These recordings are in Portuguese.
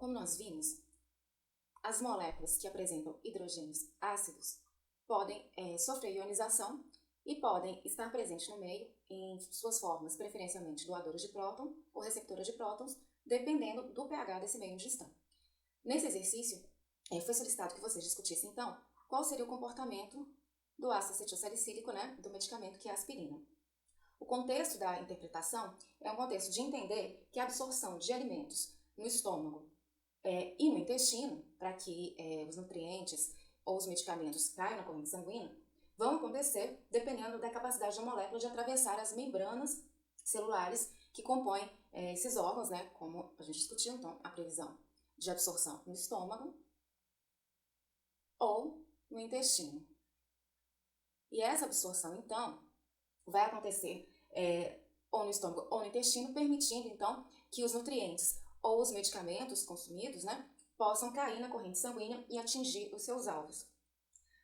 como nós vimos, as moléculas que apresentam hidrogênios ácidos podem sofrer ionização e podem estar presentes no meio em suas formas preferencialmente doadoras de próton ou receptoras de prótons, dependendo do pH desse meio onde estão. Nesse exercício, foi solicitado que vocês discutissem, então, qual seria o comportamento do ácido acetilsalicílico, do medicamento que é a aspirina. O contexto da interpretação é um contexto de entender que a absorção de alimentos no estômago e no intestino, para que os nutrientes ou os medicamentos caiam na corrente sanguínea, vão acontecer dependendo da capacidade da molécula de atravessar as membranas celulares que compõem esses órgãos, como a gente discutiu, então, a previsão de absorção no estômago ou no intestino. E essa absorção, então, vai acontecer ou no estômago ou no intestino, permitindo, então, que os nutrientes ou os medicamentos consumidos, possam cair na corrente sanguínea e atingir os seus alvos.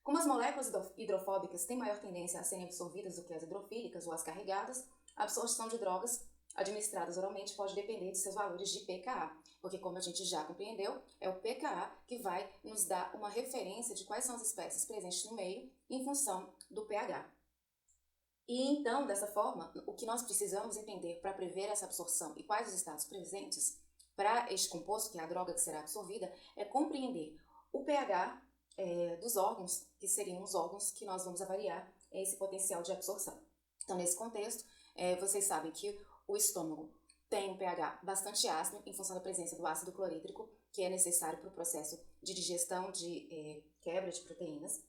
Como as moléculas hidrofóbicas têm maior tendência a serem absorvidas do que as hidrofílicas ou as carregadas, a absorção de drogas administradas oralmente pode depender de seus valores de pKa, porque, como a gente já compreendeu, é o pKa que vai nos dar uma referência de quais são as espécies presentes no meio em função do pH. E então, dessa forma, o que nós precisamos entender para prever essa absorção e quais os estados presentes para este composto, que é a droga que será absorvida, é compreender o pH dos órgãos, que seriam os órgãos que nós vamos avaliar esse potencial de absorção. Então, nesse contexto, vocês sabem que o estômago tem um pH bastante ácido em função da presença do ácido clorídrico, que é necessário para o processo de digestão de quebra de proteínas.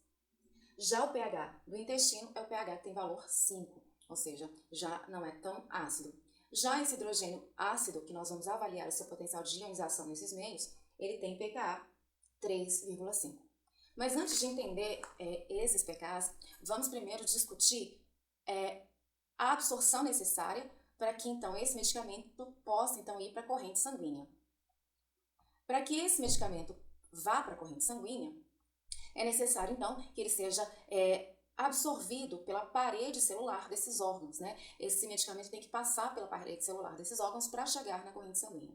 Já o pH do intestino é o pH que tem valor 5, ou seja, já não é tão ácido. Já esse hidrogênio ácido, que nós vamos avaliar o seu potencial de ionização nesses meios, ele tem pKa 3,5. Mas antes de entender esses pKas, vamos primeiro discutir a absorção necessária para que então esse medicamento possa então ir para a corrente sanguínea. Para que esse medicamento vá para a corrente sanguínea, é necessário então que ele seja absorvido pela parede celular desses órgãos, Esse medicamento tem que passar pela parede celular desses órgãos para chegar na corrente sanguínea.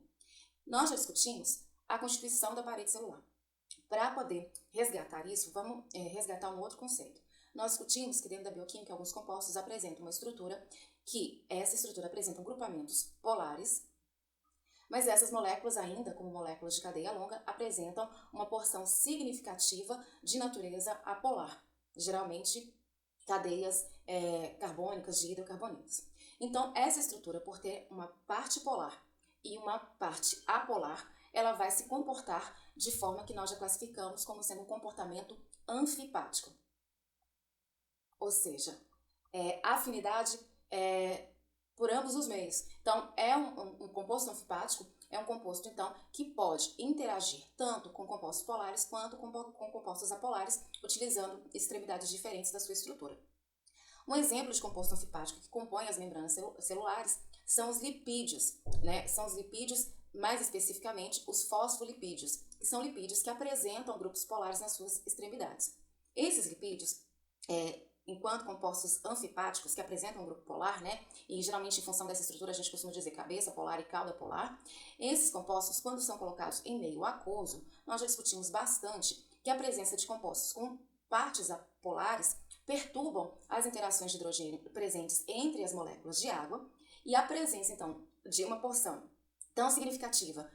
Nós já discutimos a constituição da parede celular. Para poder resgatar isso, vamos resgatar um outro conceito. Nós discutimos que dentro da bioquímica alguns compostos apresentam uma estrutura que essa estrutura apresenta grupamentos polares, mas essas moléculas ainda, como moléculas de cadeia longa, apresentam uma porção significativa de natureza apolar, geralmente cadeias carbônicas de hidrocarbonetos. Então, essa estrutura, por ter uma parte polar e uma parte apolar, ela vai se comportar de forma que nós já classificamos como sendo um comportamento anfipático. Ou seja, afinidade por ambos os meios. Então, um composto anfipático é um composto, então, que pode interagir tanto com compostos polares quanto com compostos apolares, utilizando extremidades diferentes da sua estrutura. Um exemplo de composto anfipático que compõe as membranas celulares são os lipídios, São os lipídios, mais especificamente, os fosfolipídios, que são lipídios que apresentam grupos polares nas suas extremidades. Esses lipídios, enquanto compostos anfipáticos que apresentam um grupo polar, e geralmente em função dessa estrutura a gente costuma dizer cabeça polar e cauda polar, esses compostos, quando são colocados em meio aquoso, nós já discutimos bastante que a presença de compostos com partes apolares perturbam as interações de hidrogênio presentes entre as moléculas de água, e a presença, então, de uma porção tão significativa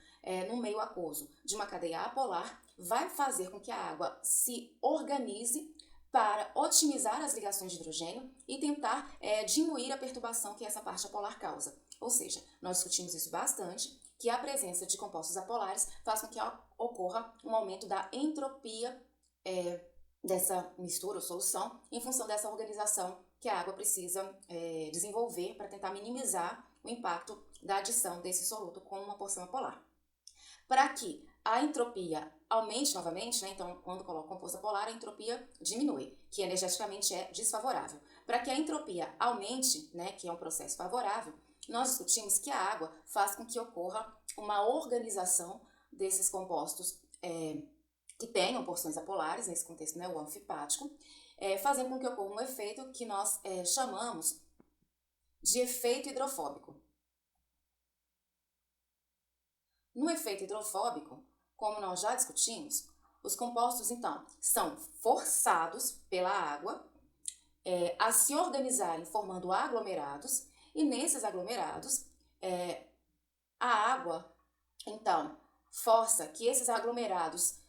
no meio aquoso de uma cadeia apolar vai fazer com que a água se organize para otimizar as ligações de hidrogênio e tentar diminuir a perturbação que essa parte apolar causa. Ou seja, nós discutimos isso bastante, que a presença de compostos apolares faz com que ocorra um aumento da entropia dessa mistura ou solução em função dessa organização que a água precisa desenvolver para tentar minimizar o impacto da adição desse soluto com uma porção apolar. Para que a entropia aumente novamente, então quando coloca composto apolar, a entropia diminui, que energeticamente é desfavorável. Para que a entropia aumente, que é um processo favorável, nós discutimos que a água faz com que ocorra uma organização desses compostos que tenham porções apolares, nesse contexto o anfipático, fazendo com que ocorra um efeito que nós chamamos de efeito hidrofóbico. No efeito hidrofóbico, como nós já discutimos, os compostos, então, são forçados pela água a se organizarem formando aglomerados, e nesses aglomerados, a água, então, força que esses aglomerados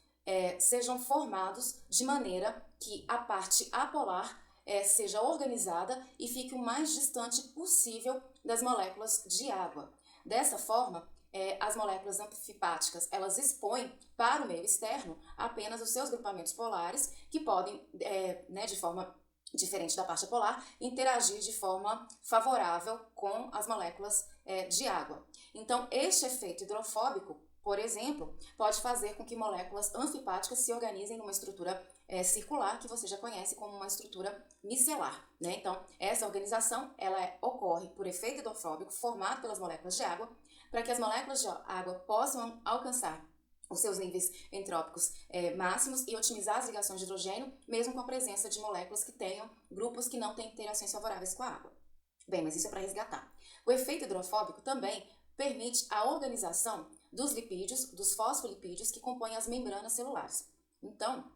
sejam formados de maneira que a parte apolar seja organizada e fique o mais distante possível das moléculas de água. Dessa forma, as moléculas amfipáticas, elas expõem para o meio externo apenas os seus grupamentos polares, que podem, de forma diferente da parte polar, interagir de forma favorável com as moléculas de água. Então, este efeito hidrofóbico, por exemplo, pode fazer com que moléculas anfipáticas se organizem numa estrutura circular, que você já conhece como uma estrutura micelar, né? Então, essa organização ela ocorre por efeito hidrofóbico formado pelas moléculas de água, para que as moléculas de água possam alcançar os seus níveis entrópicos máximos e otimizar as ligações de hidrogênio, mesmo com a presença de moléculas que tenham grupos que não têm interações favoráveis com a água. Bem, mas isso é para resgatar. O efeito hidrofóbico também permite a organização dos lipídios, dos fosfolipídios que compõem as membranas celulares. Então,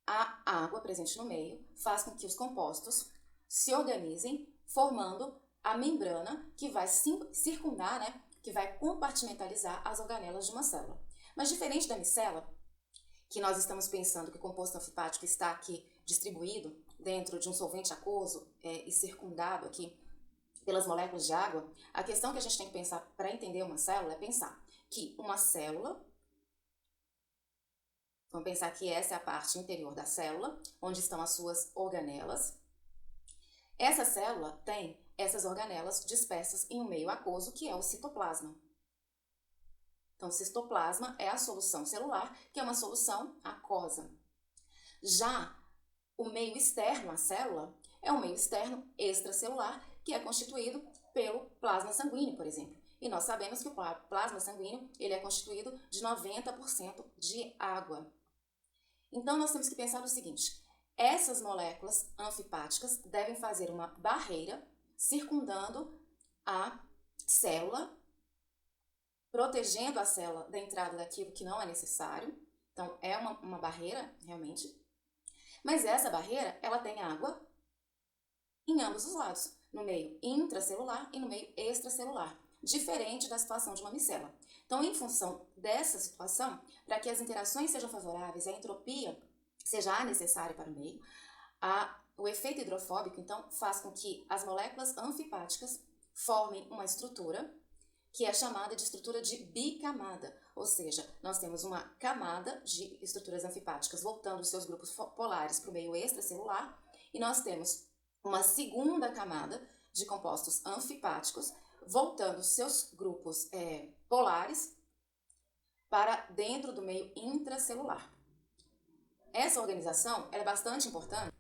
a água presente no meio faz com que os compostos se organizem, formando a membrana que vai circundar, que vai compartimentalizar as organelas de uma célula. Mas diferente da micela, que nós estamos pensando que o composto anfipático está aqui distribuído dentro de um solvente aquoso e circundado aqui pelas moléculas de água, a questão que a gente tem que pensar para entender uma célula é pensar que uma célula, vamos pensar que essa é a parte interior da célula, onde estão as suas organelas. Essa célula tem essas organelas dispersas em um meio aquoso, que é o citoplasma. Então, o citoplasma é a solução celular, que é uma solução aquosa. Já o meio externo à célula é um meio externo extracelular, que é constituído pelo plasma sanguíneo, por exemplo. E nós sabemos que o plasma sanguíneo ele é constituído de 90% de água. Então, nós temos que pensar o seguinte: essas moléculas anfipáticas devem fazer uma barreira circundando a célula, protegendo a célula da entrada daquilo que não é necessário. Então, é uma barreira, realmente. Mas essa barreira, ela tem água em ambos os lados, no meio intracelular e no meio extracelular, diferente da situação de uma micela. Então, em função dessa situação, para que as interações sejam favoráveis, a entropia seja necessária para o meio, o efeito hidrofóbico, então, faz com que as moléculas anfipáticas formem uma estrutura que é chamada de estrutura de bicamada, ou seja, nós temos uma camada de estruturas anfipáticas voltando os seus grupos polares para o meio extracelular, e nós temos uma segunda camada de compostos anfipáticos voltando os seus grupos polares para dentro do meio intracelular. Essa organização é bastante importante.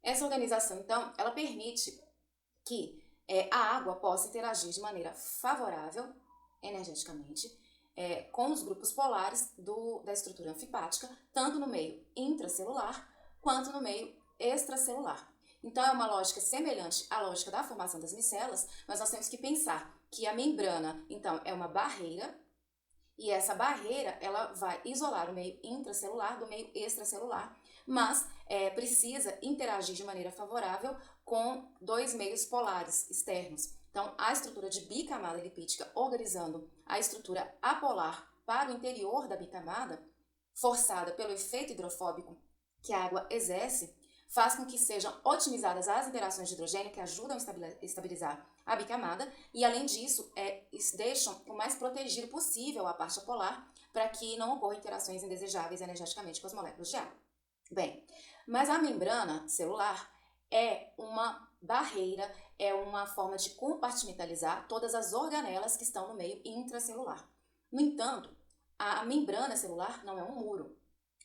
Essa organização, então, ela permite que a água possa interagir de maneira favorável, energeticamente, com os grupos polares da estrutura anfipática, tanto no meio intracelular quanto no meio extracelular. Então, é uma lógica semelhante à lógica da formação das micelas, mas nós temos que pensar que a membrana, então, é uma barreira, e essa barreira ela vai isolar o meio intracelular do meio extracelular, mas precisa interagir de maneira favorável com dois meios polares externos. Então, a estrutura de bicamada lipídica organizando a estrutura apolar para o interior da bicamada, forçada pelo efeito hidrofóbico que a água exerce, faz com que sejam otimizadas as interações de hidrogênio que ajudam a estabilizar a bicamada e, além disso, deixam o mais protegido possível a parte apolar para que não ocorram interações indesejáveis energeticamente com as moléculas de água. Bem, mas a membrana celular é uma barreira, é uma forma de compartimentalizar todas as organelas que estão no meio intracelular. No entanto, a membrana celular não é um muro.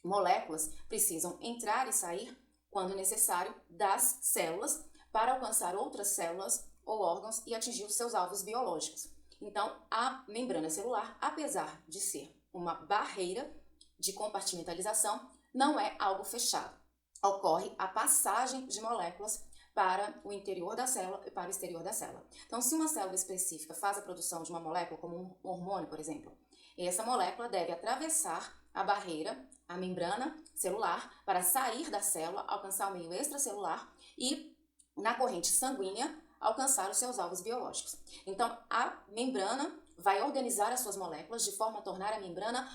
Moléculas precisam entrar e sair, quando necessário, das células para alcançar outras células ou órgãos e atingir os seus alvos biológicos. Então, a membrana celular, apesar de ser uma barreira de compartimentalização, não é algo fechado. Ocorre a passagem de moléculas para o interior da célula e para o exterior da célula. Então, se uma célula específica faz a produção de uma molécula, como um hormônio, por exemplo, Essa molécula deve atravessar a barreira, a membrana celular, para sair da célula, alcançar o meio extracelular e, na corrente sanguínea, alcançar os seus alvos biológicos. Então, a membrana vai organizar as suas moléculas de forma a tornar a membrana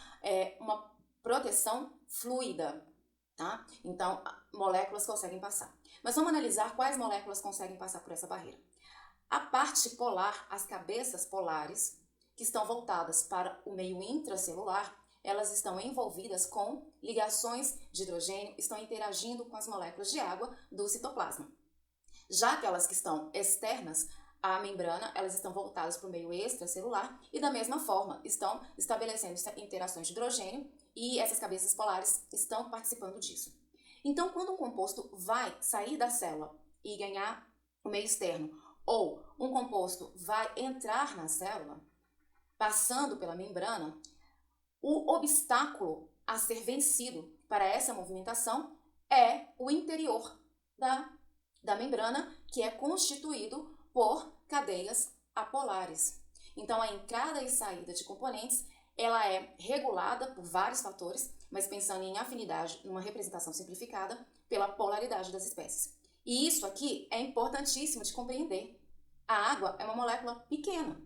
uma proteção fluida, tá? Então, moléculas conseguem passar. Mas vamos analisar quais moléculas conseguem passar por essa barreira. A parte polar, as cabeças polares, que estão voltadas para o meio intracelular, elas estão envolvidas com ligações de hidrogênio, estão interagindo com as moléculas de água do citoplasma. Já aquelas que estão externas à membrana, elas estão voltadas para o meio extracelular e, da mesma forma, estão estabelecendo interações de hidrogênio e essas cabeças polares estão participando disso. Então, quando um composto vai sair da célula e ganhar o meio externo, ou um composto vai entrar na célula, passando pela membrana, o obstáculo a ser vencido para essa movimentação é o interior da membrana, que é constituído por cadeias apolares. Então, a entrada e saída de componentes, ela é regulada por vários fatores, mas pensando em afinidade, numa representação simplificada, pela polaridade das espécies. E isso aqui é importantíssimo de compreender. A água é uma molécula pequena.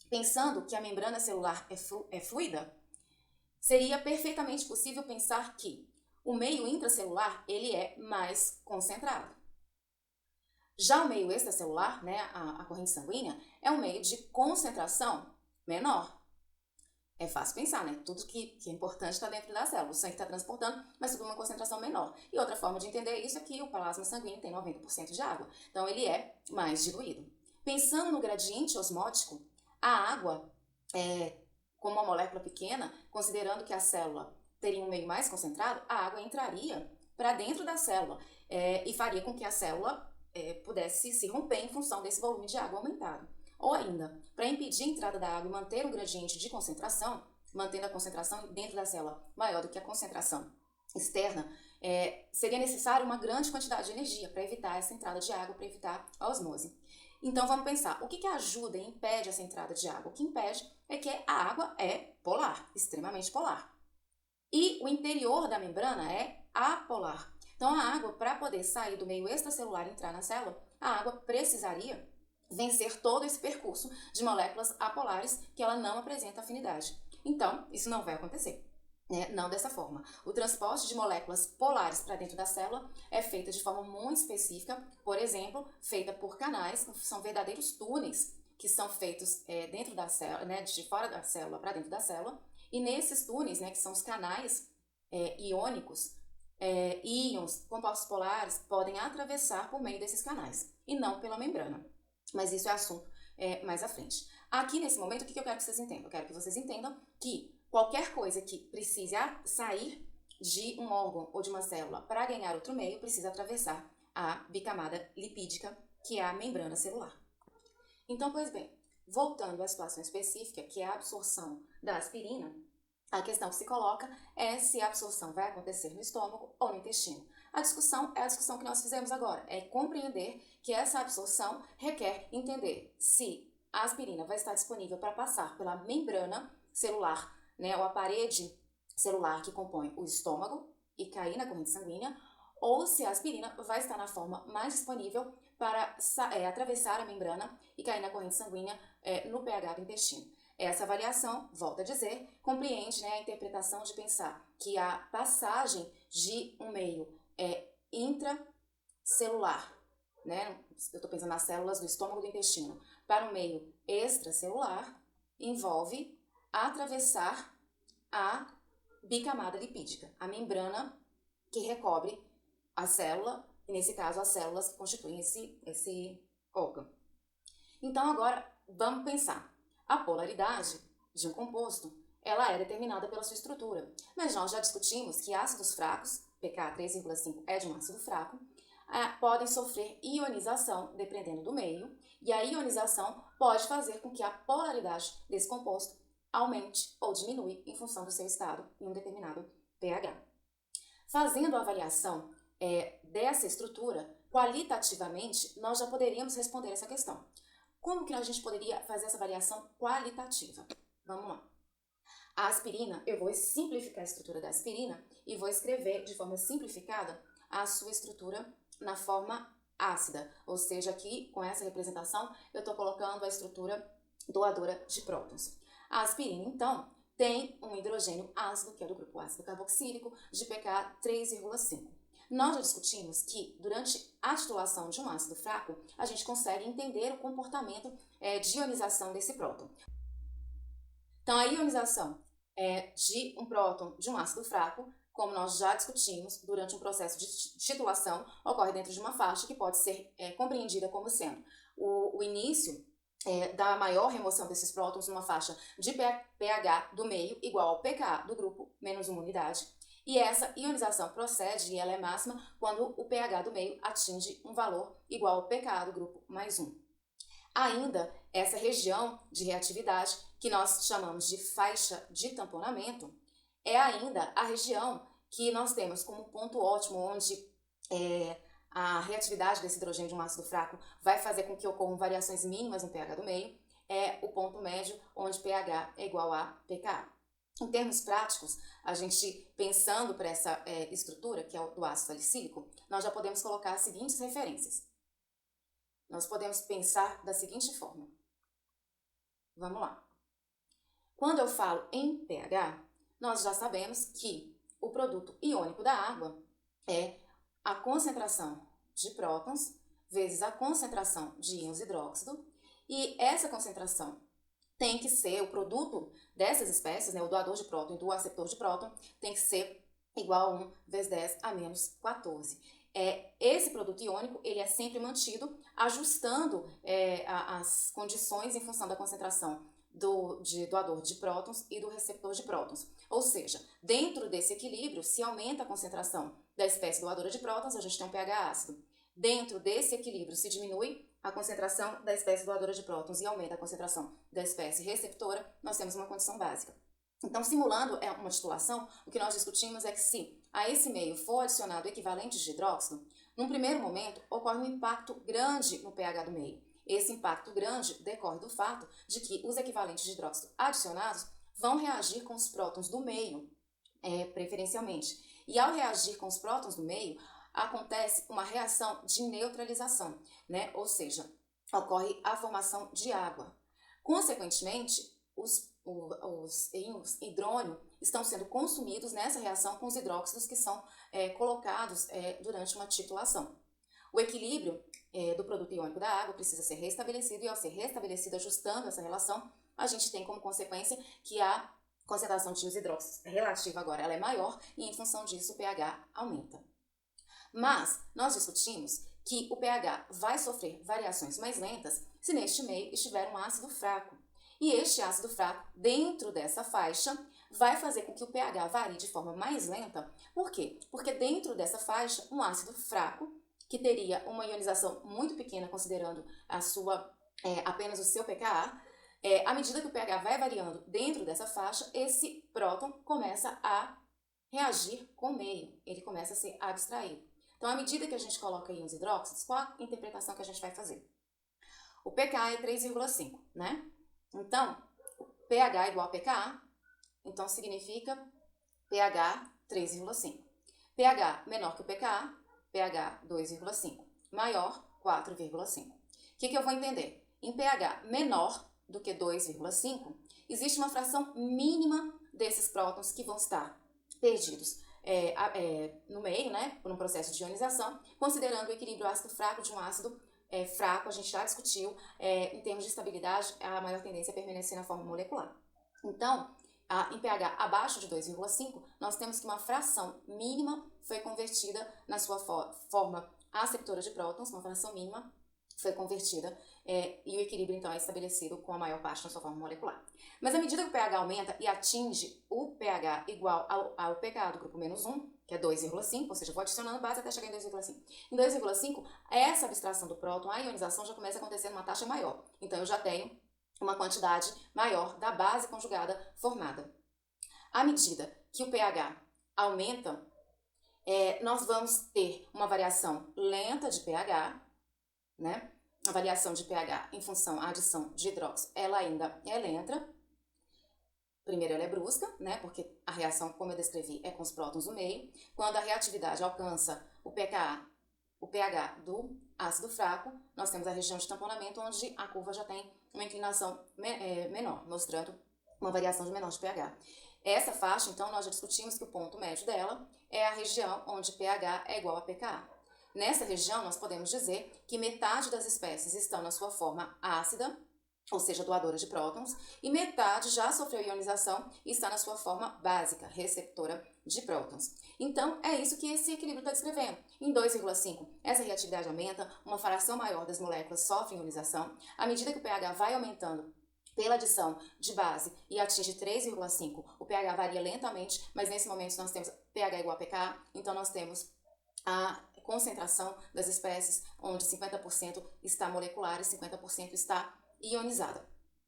Pensando que a membrana celular é fluida, seria perfeitamente possível pensar que o meio intracelular ele é mais concentrado. Já o meio extracelular, né, a corrente sanguínea, é um meio de concentração menor. É fácil pensar, né? Tudo que é importante está dentro da célula. O sangue está transportando, mas tudo uma concentração menor. E outra forma de entender isso é que o plasma sanguíneo tem 90% de água. Então, ele é mais diluído. Pensando no gradiente osmótico, a água, como uma molécula pequena, considerando que a célula teria um meio mais concentrado, a água entraria para dentro da célula e faria com que a célula pudesse se romper em função desse volume de água aumentado. Ou ainda, para impedir a entrada da água e manter um gradiente de concentração, mantendo a concentração dentro da célula maior do que a concentração externa, seria necessário uma grande quantidade de energia para evitar essa entrada de água, para evitar a osmose. Então vamos pensar, o que ajuda e impede essa entrada de água? O que impede é que a água é polar, extremamente polar. E o interior da membrana é apolar. Então a água, para poder sair do meio extracelular e entrar na célula, a água precisaria vencer todo esse percurso de moléculas apolares que ela não apresenta afinidade. Então, isso não vai acontecer, né? Não dessa forma. O transporte de moléculas polares para dentro da célula é feito de forma muito específica, por exemplo, feita por canais, que são verdadeiros túneis que são feitos dentro da célula, né, de fora da célula para dentro da célula, e nesses túneis, né, que são os canais iônicos, íons, compostos polares, podem atravessar por meio desses canais, e não pela membrana. Mas isso é assunto mais à frente. Aqui, nesse momento, o que eu quero que vocês entendam? Eu quero que vocês entendam que qualquer coisa que precise sair de um órgão ou de uma célula para ganhar outro meio, precisa atravessar a bicamada lipídica, que é a membrana celular. Então, pois bem, voltando à situação específica, que é a absorção da aspirina, a questão que se coloca é se a absorção vai acontecer no estômago ou no intestino. A discussão é a discussão que nós fizemos agora, é compreender que essa absorção requer entender se a aspirina vai estar disponível para passar pela membrana celular, né, ou a parede celular que compõe o estômago e cair na corrente sanguínea, ou se a aspirina vai estar na forma mais disponível para atravessar a membrana e cair na corrente sanguínea no pH do intestino. Essa avaliação, volto a dizer, compreende, né, a interpretação de pensar que a passagem de um meio intracelular, né, eu estou pensando nas células do estômago e do intestino, para um meio extracelular, envolve atravessar a bicamada lipídica, a membrana que recobre a célula, e nesse caso as células que constituem esse órgão. Então agora vamos pensar. A polaridade de um composto, ela é determinada pela sua estrutura. Mas nós já discutimos que ácidos fracos, pK 3,5 é de um ácido fraco, podem sofrer ionização dependendo do meio, e a ionização pode fazer com que a polaridade desse composto aumente ou diminui em função do seu estado em um determinado pH. Fazendo a avaliação dessa estrutura, qualitativamente, nós já poderíamos responder essa questão. Como que a gente poderia fazer essa avaliação qualitativa? Vamos lá. A aspirina, eu vou simplificar a estrutura da aspirina e vou escrever de forma simplificada a sua estrutura na forma ácida, ou seja, aqui com essa representação eu estou colocando a estrutura doadora de prótons. A aspirina, então, tem um hidrogênio ácido, que é do grupo ácido carboxílico, de pK 3,5. Nós já discutimos que durante a titulação de um ácido fraco, a gente consegue entender o comportamento de ionização desse próton. Então, a ionização de um próton de um ácido fraco, como nós já discutimos, durante um processo de titulação, ocorre dentro de uma faixa que pode ser compreendida como sendo o início da maior remoção desses prótons numa faixa de pH do meio igual ao pKa do grupo menos 1 unidade. E essa ionização procede e ela é máxima quando o pH do meio atinge um valor igual ao pKa do grupo mais 1. Ainda, essa região de reatividade, que nós chamamos de faixa de tamponamento, é ainda a região que nós temos como ponto ótimo, onde a reatividade desse hidrogênio de um ácido fraco vai fazer com que ocorram variações mínimas no pH do meio, é o ponto médio, onde pH é igual a pKa. Em termos práticos, a gente pensando para essa estrutura, que é o do ácido salicílico, nós já podemos colocar as seguintes referências. Nós podemos pensar da seguinte forma. Vamos lá. Quando eu falo em pH, nós já sabemos que o produto iônico da água é a concentração de prótons vezes a concentração de íons hidróxido, e essa concentração tem que ser, o produto dessas espécies, o doador de próton e do aceptor de próton, tem que ser igual a 1 vezes 10 a menos 14. Esse produto iônico ele é sempre mantido ajustando as condições em função da concentração do doador de prótons e do receptor de prótons. Ou seja, dentro desse equilíbrio, se aumenta a concentração da espécie doadora de prótons, a gente tem um pH ácido. Dentro desse equilíbrio, se diminui a concentração da espécie doadora de prótons e aumenta a concentração da espécie receptora, nós temos uma condição básica. Então, simulando uma titulação, o que nós discutimos é que se a esse meio for adicionado equivalentes de hidróxido, num primeiro momento ocorre um impacto grande no pH do meio. Esse impacto grande decorre do fato de que os equivalentes de hidróxido adicionados vão reagir com os prótons do meio, preferencialmente. E ao reagir com os prótons do meio, acontece uma reação de neutralização, Ou seja, ocorre a formação de água. Consequentemente, os íons hidrônio estão sendo consumidos nessa reação com os hidróxidos que são colocados durante uma titulação. O equilíbrio do produto iônico da água precisa ser restabelecido, e ao ser restabelecido, ajustando essa relação, a gente tem como consequência que a concentração de íons hidróxidos relativa agora ela é maior, e em função disso o pH aumenta. Mas nós discutimos que o pH vai sofrer variações mais lentas se neste meio estiver um ácido fraco. E este ácido fraco, dentro dessa faixa, vai fazer com que o pH varie de forma mais lenta. Por quê? Porque dentro dessa faixa, um ácido fraco, que teria uma ionização muito pequena, considerando apenas o seu pKa, à medida que o pH vai variando dentro dessa faixa, esse próton começa a reagir com o meio, ele começa a ser abstraído. Então, à medida que a gente coloca íons hidróxidos, qual a interpretação que a gente vai fazer? O pKa é 3,5, Então, pH igual a pKa, então significa pH 3,5. pH menor que o pKa, pH 2,5. Maior, 4,5. O que eu vou entender? Em pH menor do que 2,5, existe uma fração mínima desses prótons que vão estar perdidos no meio, por um processo de ionização, considerando o equilíbrio ácido fraco de um ácido fraco. A gente já discutiu, em termos de estabilidade, a maior tendência é permanecer na forma molecular. Então, em pH abaixo de 2,5, nós temos que uma fração mínima foi convertida na sua forma aceptora de prótons, uma fração mínima foi convertida, e o equilíbrio então é estabelecido com a maior parte na sua forma molecular. Mas à medida que o pH aumenta e atinge o pH igual ao pKa do grupo menos 1, que é 2,5, ou seja, vou adicionando base até chegar em 2,5. Em 2,5, essa abstração do próton, a ionização já começa a acontecer numa taxa maior. Então eu já tenho uma quantidade maior da base conjugada formada. À medida que o pH aumenta, nós vamos ter uma variação lenta de pH, A variação de pH em função à adição de hidróxido, ela ainda é lenta. Primeiro ela é brusca, né, porque a reação, como eu descrevi, é com os prótons no meio. Quando a reatividade alcança o pH do ácido fraco, nós temos a região de tamponamento, onde a curva já tem uma inclinação menor, mostrando uma variação de menor de pH. Essa faixa, então, nós já discutimos que o ponto médio dela é a região onde pH é igual a pKa. Nessa região, nós podemos dizer que metade das espécies estão na sua forma ácida, ou seja, doadora de prótons, e metade já sofreu ionização e está na sua forma básica, receptora de prótons. Então, é isso que esse equilíbrio está descrevendo. Em 2,5, essa reatividade aumenta, uma fração maior das moléculas sofre ionização. À medida que o pH vai aumentando pela adição de base e atinge 3,5, o pH varia lentamente, mas nesse momento nós temos pH igual a pKa, então nós temos a concentração das espécies, onde 50% está molecular e 50% está ionizada.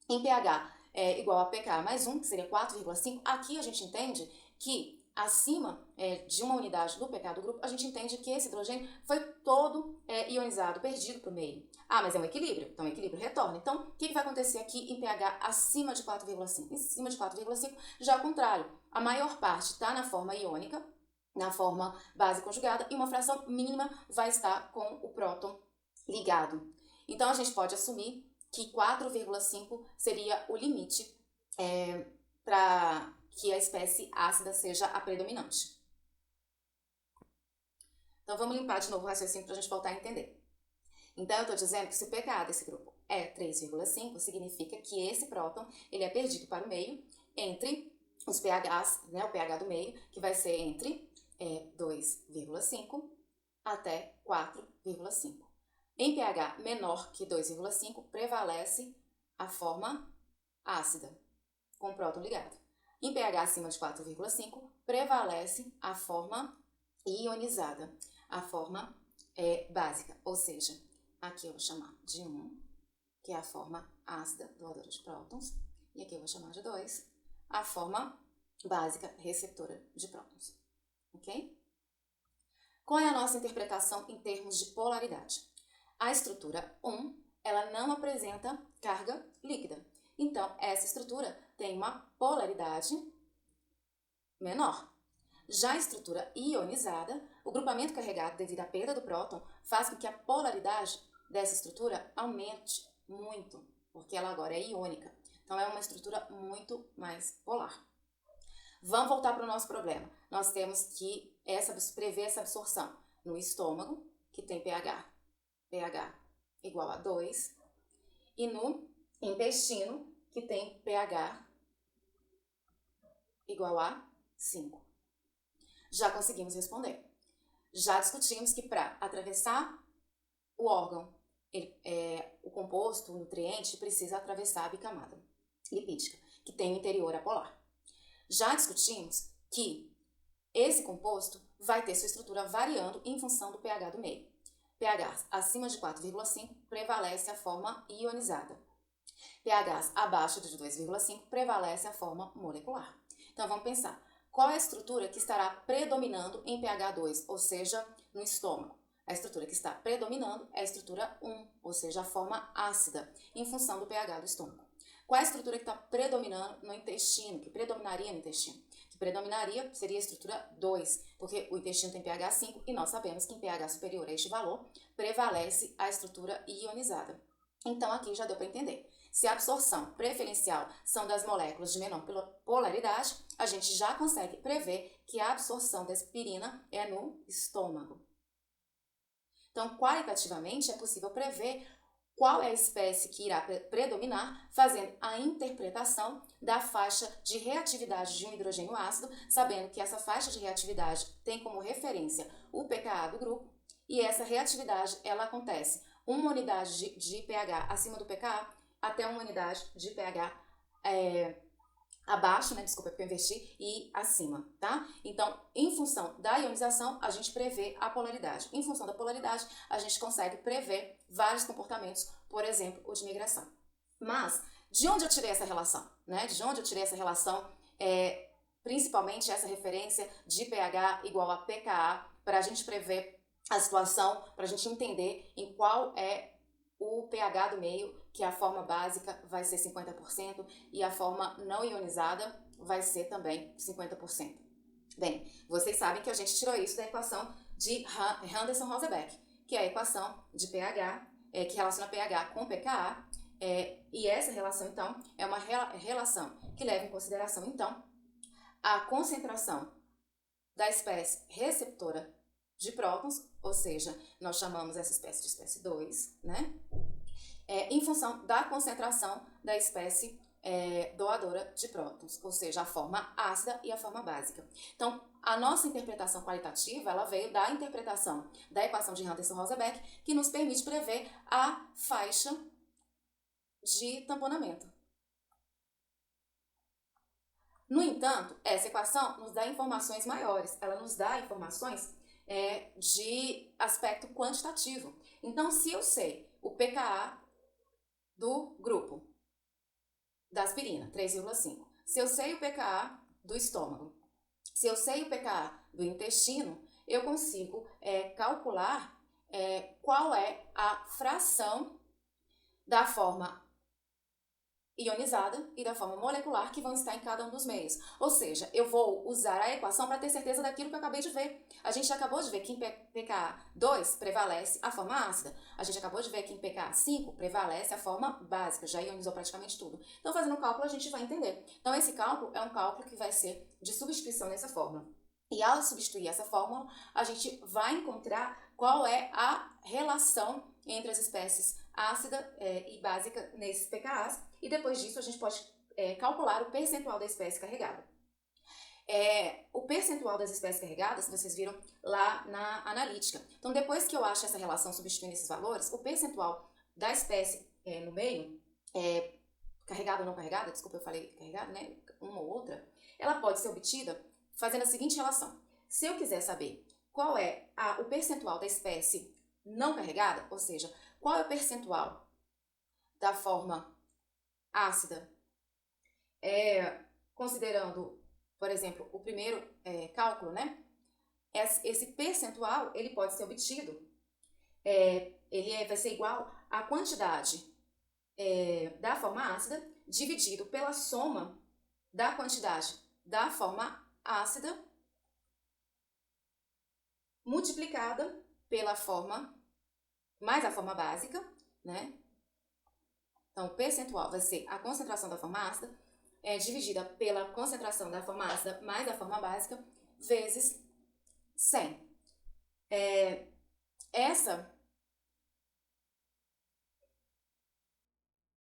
Em pH igual a pK mais 1, que seria 4,5, aqui a gente entende que acima de uma unidade do pK do grupo, a gente entende que esse hidrogênio foi todo ionizado, perdido para o meio. Ah, mas é um equilíbrio, então o equilíbrio retorna. Então, o que vai acontecer aqui em pH acima de 4,5? Em cima de 4,5 já é o contrário. A maior parte está na forma iônica, na forma base conjugada, e uma fração mínima vai estar com o próton ligado. Então, a gente pode assumir que 4,5 seria o limite para que a espécie ácida seja a predominante. Então, vamos limpar de novo o raciocínio para a gente voltar a entender. Então, eu estou dizendo que se o pKa desse grupo é 3,5, significa que esse próton ele é perdido para o meio entre os pHs, né, o pH do meio, que vai ser entre 2,5 até 4,5. Em pH menor que 2,5, prevalece a forma ácida, com o próton ligado. Em pH acima de 4,5, prevalece a forma ionizada, a forma básica, ou seja, aqui eu vou chamar de 1, que é a forma ácida, doadora de prótons, e aqui eu vou chamar de 2, a forma básica, receptora de prótons. Ok? Qual é a nossa interpretação em termos de polaridade? A estrutura 1, ela não apresenta carga líquida. Então, essa estrutura tem uma polaridade menor. Já a estrutura ionizada, o grupamento carregado devido à perda do próton faz com que a polaridade dessa estrutura aumente muito, porque ela agora é iônica. Então, é uma estrutura muito mais polar. Vamos voltar para o nosso problema. Nós temos que prever essa absorção no estômago, que tem pH igual a 2, e no intestino, que tem pH igual a 5. Já conseguimos responder. Já discutimos que para atravessar o órgão, o composto, o nutriente, precisa atravessar a bicamada lipídica, que tem o interior apolar. Já discutimos que esse composto vai ter sua estrutura variando em função do pH do meio. pH acima de 4,5 prevalece a forma ionizada. pHs abaixo de 2,5 prevalece a forma molecular. Então vamos pensar, qual é a estrutura que estará predominando em pH 2, ou seja, no estômago? A estrutura que está predominando é a estrutura 1, ou seja, a forma ácida, em função do pH do estômago. Qual é a estrutura que está predominando no intestino, que predominaria no intestino? Que predominaria seria a estrutura 2, porque o intestino tem pH 5 e nós sabemos que em pH superior a este valor prevalece a estrutura ionizada. Então aqui já deu para entender. Se a absorção preferencial são das moléculas de menor polaridade, a gente já consegue prever que a absorção da aspirina é no estômago. Então, qualitativamente, é possível prever qual é a espécie que irá predominar, fazendo a interpretação da faixa de reatividade de um hidrogênio ácido, sabendo que essa faixa de reatividade tem como referência o pKa do grupo, e essa reatividade ela acontece uma unidade de pH acima do pKa até uma unidade de pH abaixo, desculpa, porque eu inverti, e acima, tá? Então, em função da ionização, a gente prevê a polaridade. Em função da polaridade, a gente consegue prever vários comportamentos, por exemplo, o de migração. Mas, de onde eu tirei essa relação? De onde eu tirei essa relação, principalmente essa referência de pH igual a pKa, para a gente prever a situação, para a gente entender em qual é o pH do meio, que a forma básica vai ser 50% e a forma não ionizada vai ser também 50%. Bem, vocês sabem que a gente tirou isso da equação de Henderson-Rosenbeck, que é a equação de pH, que relaciona pH com pKa, e essa relação, então, é uma relação que leva em consideração, então, a concentração da espécie receptora de prótons, ou seja, nós chamamos essa espécie de espécie 2, né? Em função da concentração da espécie doadora de prótons, ou seja, a forma ácida e a forma básica. Então, a nossa interpretação qualitativa, ela veio da interpretação da equação de Henderson-Rosenbeck, que nos permite prever a faixa de tamponamento. No entanto, essa equação nos dá informações maiores, ela nos dá informações de aspecto quantitativo. Então, se eu sei o pKa do grupo da aspirina, 3,5, se eu sei o pKa do estômago, se eu sei o pKa do intestino, eu consigo calcular qual é a fração da forma ionizada e da forma molecular que vão estar em cada um dos meios. Ou seja, eu vou usar a equação para ter certeza daquilo que eu acabei de ver. A gente acabou de ver que em pKa 2 prevalece a forma ácida. A gente acabou de ver que em pKa 5 prevalece a forma básica, já ionizou praticamente tudo. Então, fazendo o cálculo, a gente vai entender. Então, esse cálculo é um cálculo que vai ser de substituição nessa fórmula. E ao substituir essa fórmula, a gente vai encontrar qual é a relação entre as espécies ácida e básica nesses pKas, e depois disso a gente pode calcular o percentual da espécie carregada. O percentual das espécies carregadas, vocês viram lá na analítica. Então, depois que eu acho essa relação substituindo esses valores, o percentual da espécie no meio, carregada ou não carregada, desculpa, eu falei carregada, né? Uma ou outra, ela pode ser obtida fazendo a seguinte relação. Se eu quiser saber qual é o percentual da espécie não carregada, ou seja, qual é o percentual da forma ácida, considerando, por exemplo, o primeiro cálculo, né? Esse percentual, ele pode ser obtido, ele vai ser igual à quantidade da forma ácida dividido pela soma da quantidade da forma ácida multiplicada pela forma mais a forma básica, né? Então, o percentual vai ser a concentração da forma ácida dividida pela concentração da forma ácida mais a forma básica vezes 100. Essa